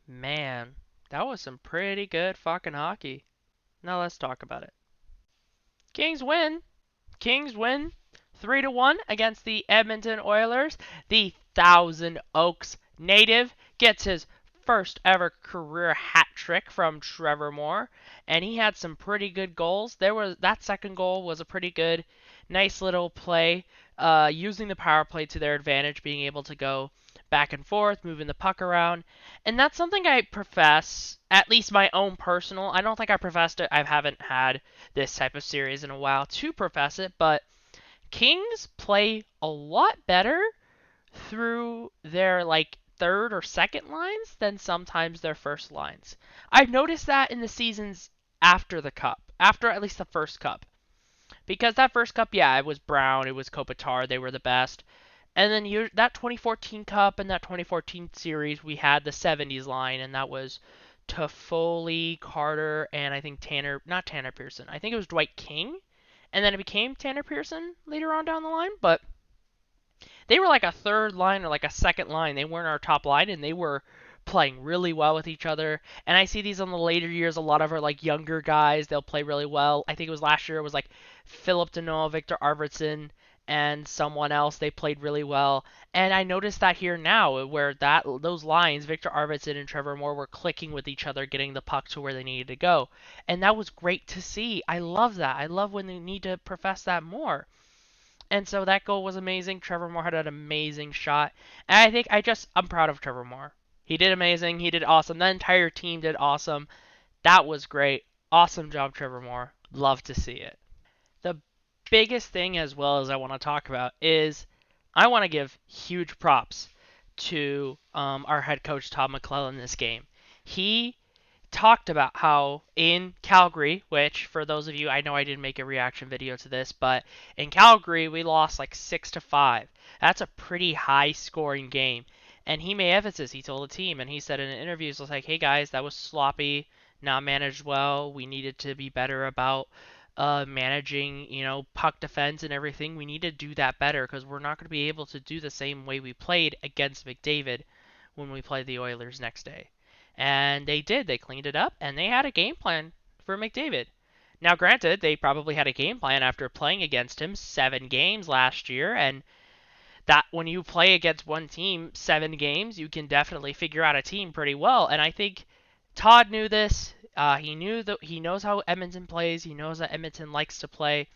Man, that was some pretty good fucking hockey. Now let's talk about it. Kings win. Kings win 3-1 against the Edmonton Oilers. The Thousand Oaks native gets his first ever career hat trick from Trevor Moore, and he had some pretty good goals. That second goal was a pretty good, nice little play, using the power play to their advantage, being able to go back and forth, moving the puck around, and that's something I profess, at least my own personal. I don't think I professed it. I haven't had this type of series in a while to profess it, but Kings play a lot better through their like third or second lines than sometimes their first lines. I've noticed that in the seasons after the cup, after at least the first cup. Because that first cup, yeah, it was Brown, it was Kopitar, they were the best. And then that 2014 Cup and that 2014 series, we had the 70s line, and that was Toffoli, Carter, and I think not Tanner Pearson. I think it was Dwight King, and then it became Tanner Pearson later on down the line. But they were like a third line or like a second line. They weren't our top line, and they were playing really well with each other. And I see these on the later years. A lot of our like younger guys, they'll play really well. I think it was last year. It was like Philip Deneau, Victor Arvidsson, and someone else. They played really well. And I noticed that here now, where those lines, Victor Arvidsson and Trevor Moore, were clicking with each other, getting the puck to where they needed to go. And that was great to see. I love that. I love when they need to profess that more. And so that goal was amazing. Trevor Moore had an amazing shot. And I think I'm proud of Trevor Moore. He did amazing. He did awesome. The entire team did awesome. That was great. Awesome job, Trevor Moore. Love to see it. The biggest thing, as well as I want to talk about, is I want to give huge props to our head coach, Todd McClellan, this game. He talked about how in Calgary, which for those of you, I know I didn't make a reaction video to this, but in Calgary we lost like 6-5. That's a pretty high scoring game. And he made emphasis, he told the team, and he said in an interview, he was like, hey guys, that was sloppy, not managed well. We needed to be better about managing, puck defense and everything. We need to do that better because we're not going to be able to do the same way we played against McDavid when we play the Oilers next day. And they did. They cleaned it up, and they had a game plan for McDavid. Now, granted, they probably had a game plan after playing against him 7 games last year, and that when you play against one team 7 games, you can definitely figure out a team pretty well. And I think Todd knew this. He knows how Edmonton plays. He knows that Edmonton likes to play,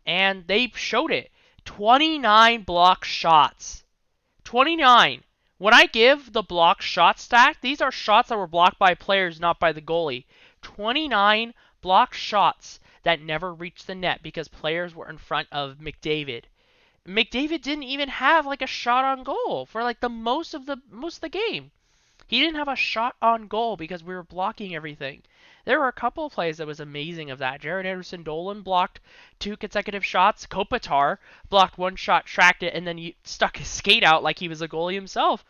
and they showed it. 29 block shots. 29. When I give the block shot stack, these are shots that were blocked by players, not by the goalie. 29 block shots that never reached the net because players were in front of McDavid. McDavid didn't even have like a shot on goal for like the most of the game. He didn't have a shot on goal because we were blocking everything. There were a couple of plays that was amazing of that. Jared Anderson Dolan blocked 2 consecutive shots. Kopitar blocked one shot, tracked it, and then he stuck his skate out like he was a goalie himself.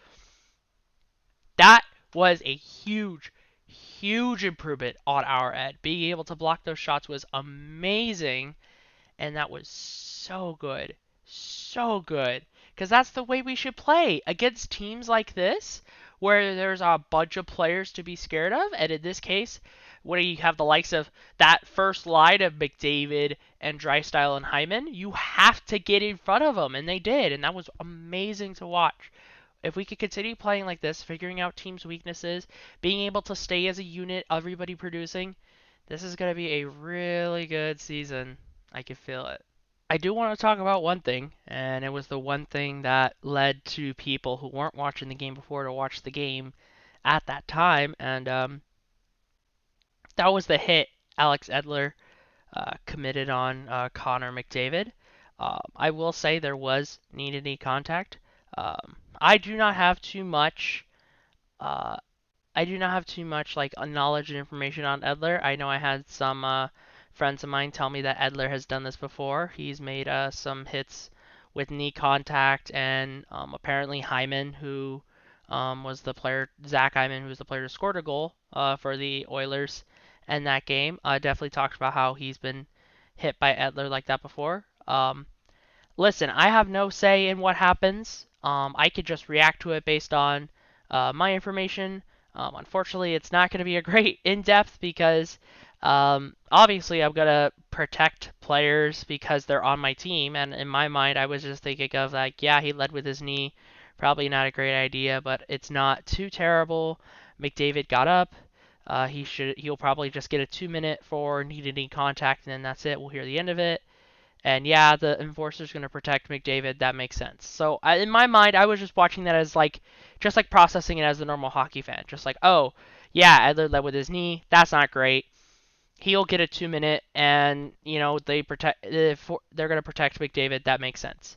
That was a huge, huge improvement on our end. Being able to block those shots was amazing, and that was so good. So good. Because that's the way we should play against teams like this, where there's a bunch of players to be scared of. And in this case, where you have the likes of that first line of McDavid and Drysdale and Hyman, you have to get in front of them. And they did. And that was amazing to watch. If we could continue playing like this, figuring out teams' weaknesses, being able to stay as a unit, everybody producing, this is going to be a really good season. I can feel it. I do want to talk about one thing, and it was the one thing that led to people who weren't watching the game before to watch the game at that time, and that was the hit Alex Edler committed on Connor McDavid. I will say there was knee-to-knee contact. I do not have too much. Uh, I do not have too much like knowledge and information on Edler. I know I had some friends of mine tell me that Edler has done this before. He's made some hits with knee contact, and apparently Hyman, who was the player, Zach Hyman, who was the player who scored a goal for the Oilers in that game, definitely talked about how he's been hit by Edler like that before. Listen, I have no say in what happens. I could just react to it based on my information. Unfortunately, it's not going to be a great in-depth because obviously I'm going to protect players because they're on my team. And in my mind, I was just thinking of like, yeah, he led with his knee. Probably not a great idea, but it's not too terrible. McDavid got up. He'll probably just get a 2 minute for needed knee contact, and then that's it. We'll hear the end of it. And yeah, the enforcer's going to protect McDavid. That makes sense. So in my mind, I was just watching that as like, just like processing it as a normal hockey fan. Just like, oh, yeah, Edler led with his knee. That's not great. He'll get a 2 minute, and they're going to protect McDavid. That makes sense.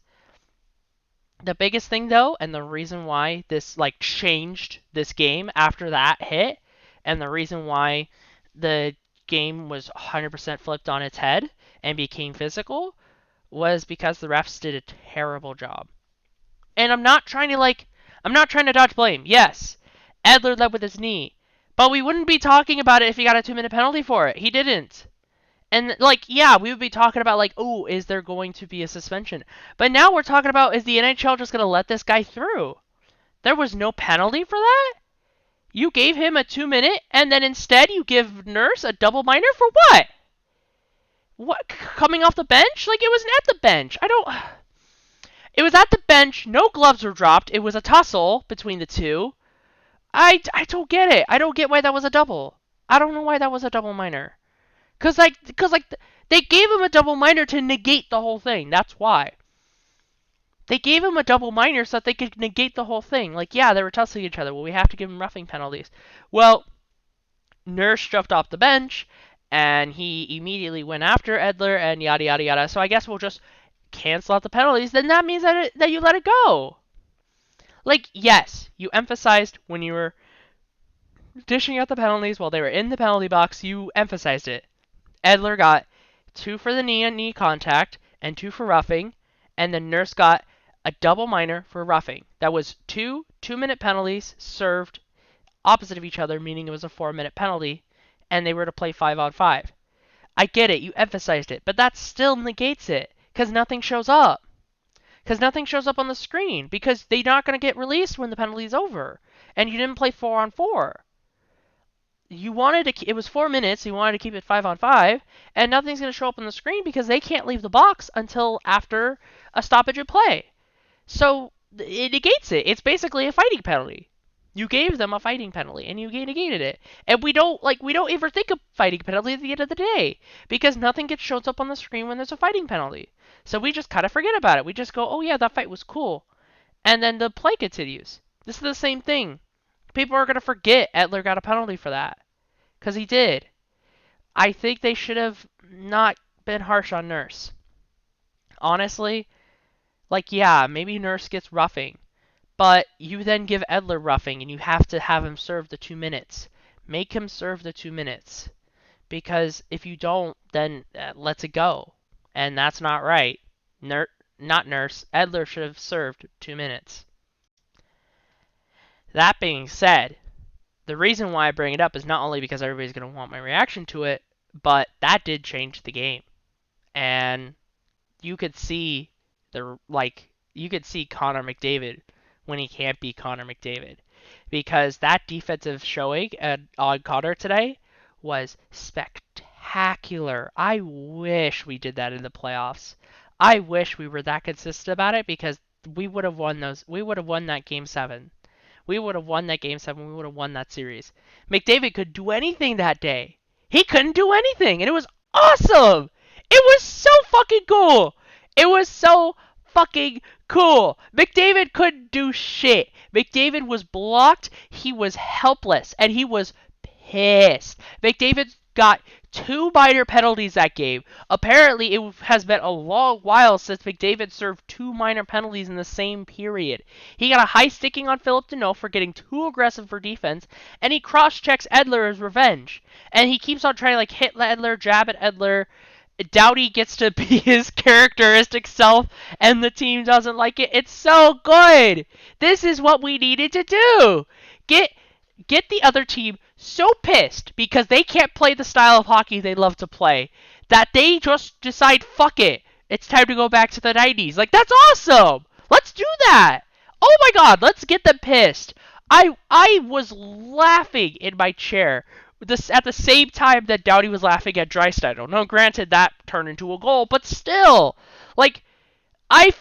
The biggest thing though, and the reason why this like changed this game after that hit, and the reason why the game was 100% flipped on its head and became physical was because the refs did a terrible job. And I'm not trying to dodge blame. Yes, Edler led with his knee, but we wouldn't be talking about it if he got a 2 minute penalty for it. He didn't. And like, yeah, we would be talking about like, oh, is there going to be a suspension? But now we're talking about, is the NHL just going to let this guy through? There was no penalty for that? You gave him a 2 minute, and then instead you give Nurse a double minor for what? What, coming off the bench? Like, it wasn't at the bench. It was at the bench. No gloves were dropped. It was a tussle between the two. I don't get it. I don't get why that was a double. I don't know why that was a double minor. Cause they gave him a double minor to negate the whole thing. That's why. They gave him a double minor so that they could negate the whole thing. Like, yeah, they were tussling each other. Well, we have to give him roughing penalties. Well, Nurse jumped off the bench, and he immediately went after Edler, and yada yada yada. So I guess we'll just cancel out the penalties. Then that means that you let it go. Like, yes, you emphasized when you were dishing out the penalties while they were in the penalty box. You emphasized it. Edler got 2 for the knee and knee contact and 2 for roughing, and then Nurse got a double minor for roughing. That was 2 2-minute penalties served opposite of each other, meaning it was a 4-minute penalty, and they were to play 5-on-5. I get it, you emphasized it, but that still negates it, because nothing shows up. Because nothing shows up on the screen, because they're not going to get released when the penalty's over, and you didn't play 4-on-4. You wanted to, it was 4 minutes, you wanted to keep it 5-on-5, and nothing's going to show up on the screen because they can't leave the box until after a stoppage of play. So it negates it. It's basically a fighting penalty. You gave them a fighting penalty, and you negated it. And we don't ever think of fighting penalty at the end of the day because nothing gets shows up on the screen when there's a fighting penalty. So we just kind of forget about it. We just go, oh yeah, that fight was cool, and then the play continues. This is the same thing. People are going to forget Edler got a penalty for that. Because he did. I think they should have not been harsh on Nurse. Honestly, like, yeah, maybe Nurse gets roughing. But you then give Edler roughing, and you have to have him serve the 2 minutes. Make him serve the 2 minutes. Because if you don't, then lets it go. And that's not right. Not Nurse. Edler should have served 2 minutes. That being said, the reason why I bring it up is not only because everybody's going to want my reaction to it, but that did change the game. And you could see Connor McDavid when he can't be Connor McDavid. Because that defensive showing on Connor today was spectacular. I wish we did that in the playoffs. I wish we were that consistent about it because we would have won that game 7. We would have won that game 7. We would have won that series. McDavid could do anything that day. He couldn't do anything, and it was awesome. It was so fucking cool. It was so fucking cool. McDavid couldn't do shit. McDavid was blocked. He was helpless, and he was pissed. McDavid got 2 minor penalties that game. Apparently, it has been a long while since McDavid served 2 minor penalties in the same period. He got a high sticking on Philip Deneau for getting too aggressive for defense, and he cross-checks Edler as revenge. And he keeps on trying to like hit Edler, jab at Edler. Doughty gets to be his characteristic self, and the team doesn't like it. It's so good. This is what we needed to do. Get the other team so pissed because they can't play the style of hockey they love to play that they just decide, fuck it, it's time to go back to the 90s. Like, that's awesome. Let's do that. Oh my god, let's get them pissed. I was laughing in my chair at the same time that Doughty was laughing at Draisaitl. No, granted that turned into a goal, but still, like I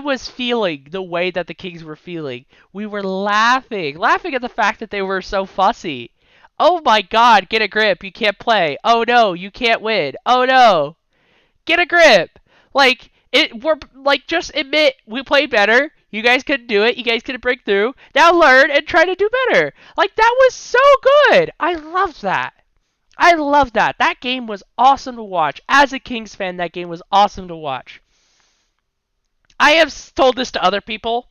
was feeling the way that the Kings were feeling. We were laughing at the fact that they were so fussy. Oh my God, get a grip! You can't play. Oh no, you can't win. Oh no, get a grip. We're like just admit we played better. You guys couldn't do it. You guys couldn't break through. Now learn and try to do better. Like that was so good. I loved that. I loved that. That game was awesome to watch. As a Kings fan, that game was awesome to watch. I have told this to other people.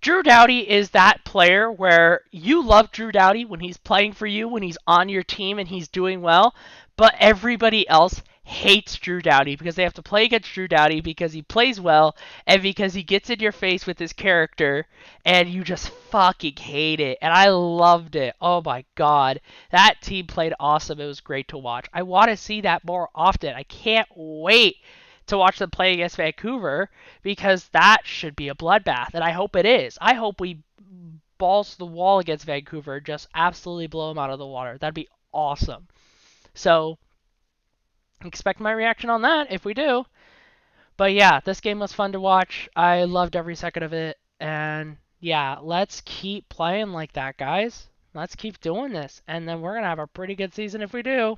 Drew Doughty is that player where you love Drew Doughty when he's playing for you, when he's on your team and he's doing well, but everybody else hates Drew Doughty because they have to play against Drew Doughty because he plays well and because he gets in your face with his character and you just fucking hate it. And I loved it. Oh my God. That team played awesome. It was great to watch. I want to see that more often. I can't wait to watch them play against Vancouver because that should be a bloodbath, and I hope it is. I hope we balls to the wall against Vancouver, just absolutely blow them out of the water. That'd be awesome. So expect my reaction on that if we do. But yeah, this game was fun to watch. I loved every second of it, and yeah, let's keep playing like that, guys. Let's keep doing this, and then we're gonna have a pretty good season if we do.